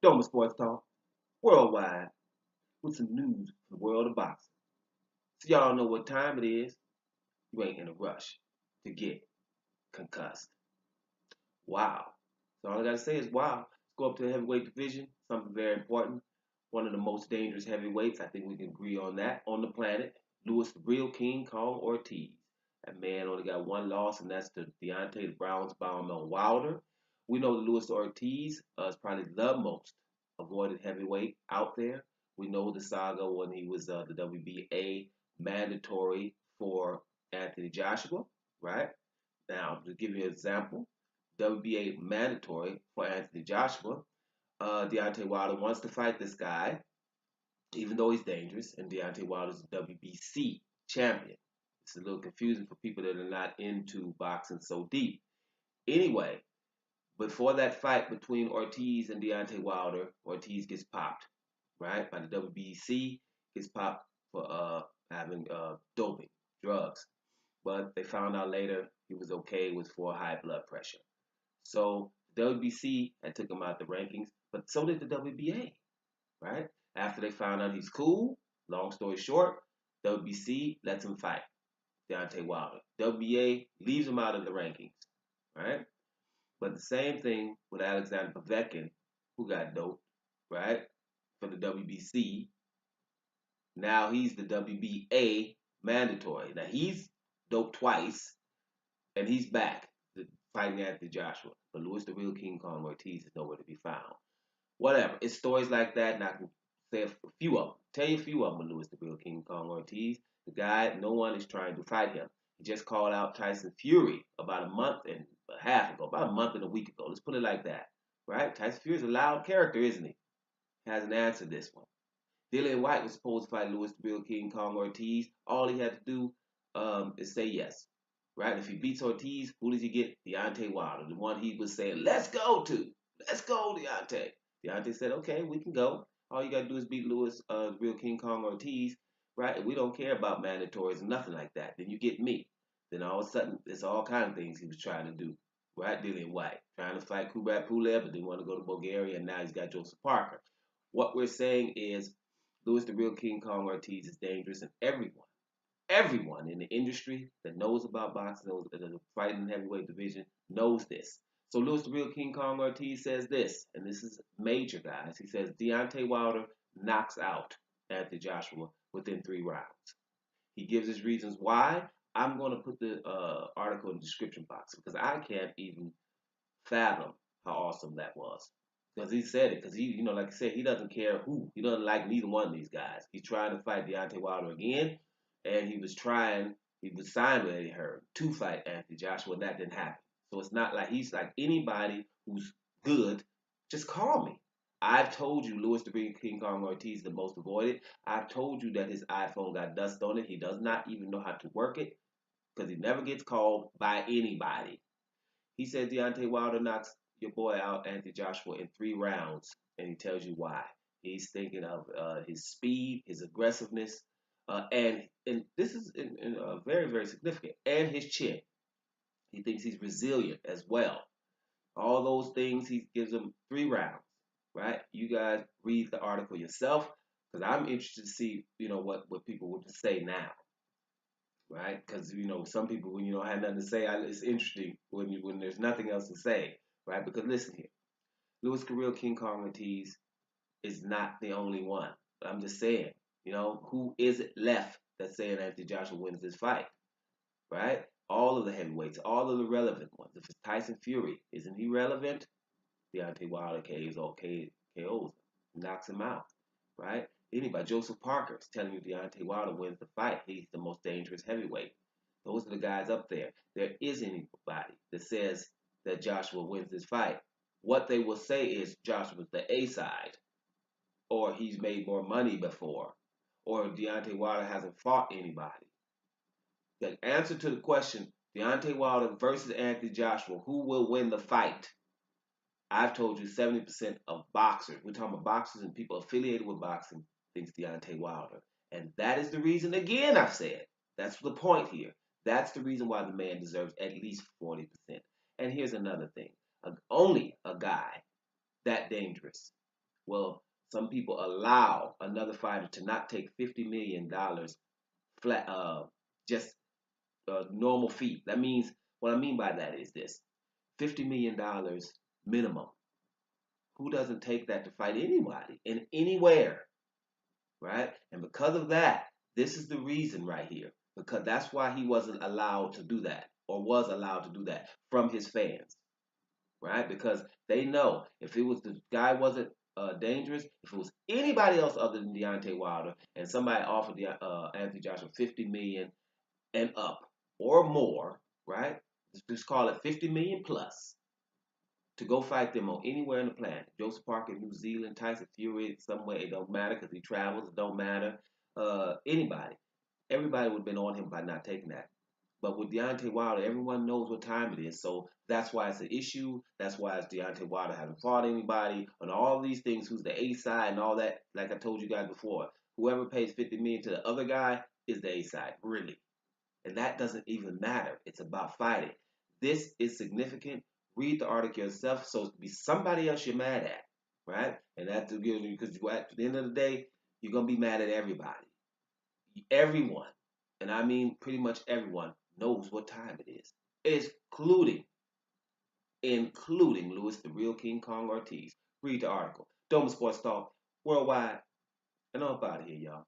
Show me Sports Talk, worldwide, with some news from the world of boxing. So y'all know what time it is. You ain't in a rush to get concussed. Wow. So all I gotta say is wow. Let's go up to the heavyweight division. Something very important. One of the most dangerous heavyweights. I think we can agree on that on the planet. Louis the Real King Kong Ortiz. That man only got one loss, and that's to Deontay the Browns bound on Wilder. We know Louis Ortiz is probably the most avoided heavyweight out there. We know the saga when he was the WBA mandatory for Anthony Joshua, right? Now, to give you an example, WBA mandatory for Anthony Joshua. Deontay Wilder wants to fight this guy, even though he's dangerous, and Deontay Wilder's the WBC champion. It's a little confusing for people that are not into boxing so deep. Anyway, before that fight between Ortiz and Deontay Wilder, Ortiz gets popped, right, by the WBC, gets popped for having doping, drugs. But they found out later he was okay, it was for high blood pressure. So the WBC had took him out the rankings, but so did the WBA, right? After they found out he's cool, long story short, WBC lets him fight Deontay Wilder. WBA leaves him out of the rankings, right? But the same thing with Alexander Povetkin, who got doped, right, for the WBC. Now he's the WBA mandatory. Now he's doped twice, and he's back fighting Anthony Joshua. But Louis the Real King Kong Ortiz is nowhere to be found. Whatever. It's stories like that, and I can say a few of them. Tell you a few of them with Louis the Real King Kong Ortiz. The guy, no one is trying to fight him. He just called out Tyson Fury about a month and a half ago, about a month and a week ago. Let's put it like that, right? Tyson Fury's a loud character, isn't he? Hasn't answered this one. Dillian White was supposed to fight Louis the Real King Kong Ortiz. All he had to do is say yes, right? If he beats Ortiz, who does he get? Deontay Wilder, the one he was saying, let's go to. Let's go, Deontay. Deontay said, okay, we can go. All you got to do is beat Louis, Real King Kong Ortiz, right? We don't care about mandatories and nothing like that. Then you get me. Then all of a sudden, there's all kinds of things he was trying to do, right? Dillian White, trying to fight Kubrat Pulev, but didn't want to go to Bulgaria, and now he's got Joseph Parker. What we're saying is Louis the Real King Kong Ortiz is dangerous, and everyone in the industry that knows about boxing, knows the fighting heavyweight division, knows this. So Louis the Real King Kong Ortiz says this, and this is major, guys. He says Deontay Wilder knocks out Anthony Joshua within 3 rounds. He gives his reasons why. I'm going to put the article in the description box because I can't even fathom how awesome that was. Because he said it, because he, like I said, he doesn't care who. He doesn't like neither one of these guys. He's trying to fight Deontay Wilder again, and he was signed with Eddie Hearn to fight Anthony Joshua, and that didn't happen. So it's not like he's like anybody who's good, just call me. I've told you Louis the Real King Kong Ortiz is the most avoided. I've told you that his iPhone got dust on it. He does not even know how to work it because he never gets called by anybody. He said Deontay Wilder knocks your boy out, Anthony Joshua, in 3 rounds, and he tells you why. He's thinking of his speed, his aggressiveness, and this is very, very significant, and his chin. He thinks he's resilient as well. All those things, he gives him 3 rounds, right? You guys read the article yourself, because I'm interested to see, what people would say now, right? Because some people, when you don't have nothing to say, it's interesting when there's nothing else to say, right? Because listen here, Louis the Real King Kong Ortiz is not the only one. I'm just saying, who is it left that's saying Anthony Joshua wins this fight, right? All of the heavyweights, all of the relevant ones. If it's Tyson Fury, isn't he relevant? Deontay Wilder KOs, knocks him out, right? Anybody, Joseph Parker is telling you Deontay Wilder wins the fight. He's the most dangerous heavyweight. Those are the guys up there. There is anybody that says that Joshua wins this fight. What they will say is Joshua's the A side, or he's made more money before, or Deontay Wilder hasn't fought anybody. The answer to the question, Deontay Wilder versus Anthony Joshua, who will win the fight? I've told you 70% of boxers, we're talking about boxers and people affiliated with boxing, thinks Deontay Wilder. And that is the reason, again, I've said, that's the point here. That's the reason why the man deserves at least 40%. And here's another thing. Only a guy that dangerous Well, some people allow another fighter to not take $50 million flat, just a normal fee. That means what I mean by that is this: $50 million minimum. Who doesn't take that to fight anybody in anywhere, right? And because of that, this is the reason right here. Because that's why he wasn't allowed to do that, or was allowed to do that from his fans, right? Because they know if it was the guy wasn't dangerous, if it was anybody else other than Deontay Wilder, and somebody offered Anthony Joshua 50 million and up or more, right? Just call it 50 million plus to go fight them on anywhere on the planet. Joseph Parker in New Zealand, Tyson Fury somewhere, it don't matter because he travels, it don't matter. Anybody. Everybody would have been on him by not taking that. But with Deontay Wilder, everyone knows what time it is. So that's why it's an issue. That's why it's Deontay Wilder hasn't fought anybody. And all these things, who's the A side and all that, like I told you guys before, whoever pays 50 million to the other guy is the A side, really. And that doesn't even matter. It's about fighting. This is significant. Read the article yourself. So it be somebody else you're mad at, right? And that's because at the end of the day, you're gonna be mad at everybody. Everyone, and I mean pretty much everyone, knows what time it is, including Louis the Real King Kong Ortiz. Read the article. Doma Sports Talk Worldwide, and I'm up out of here, y'all.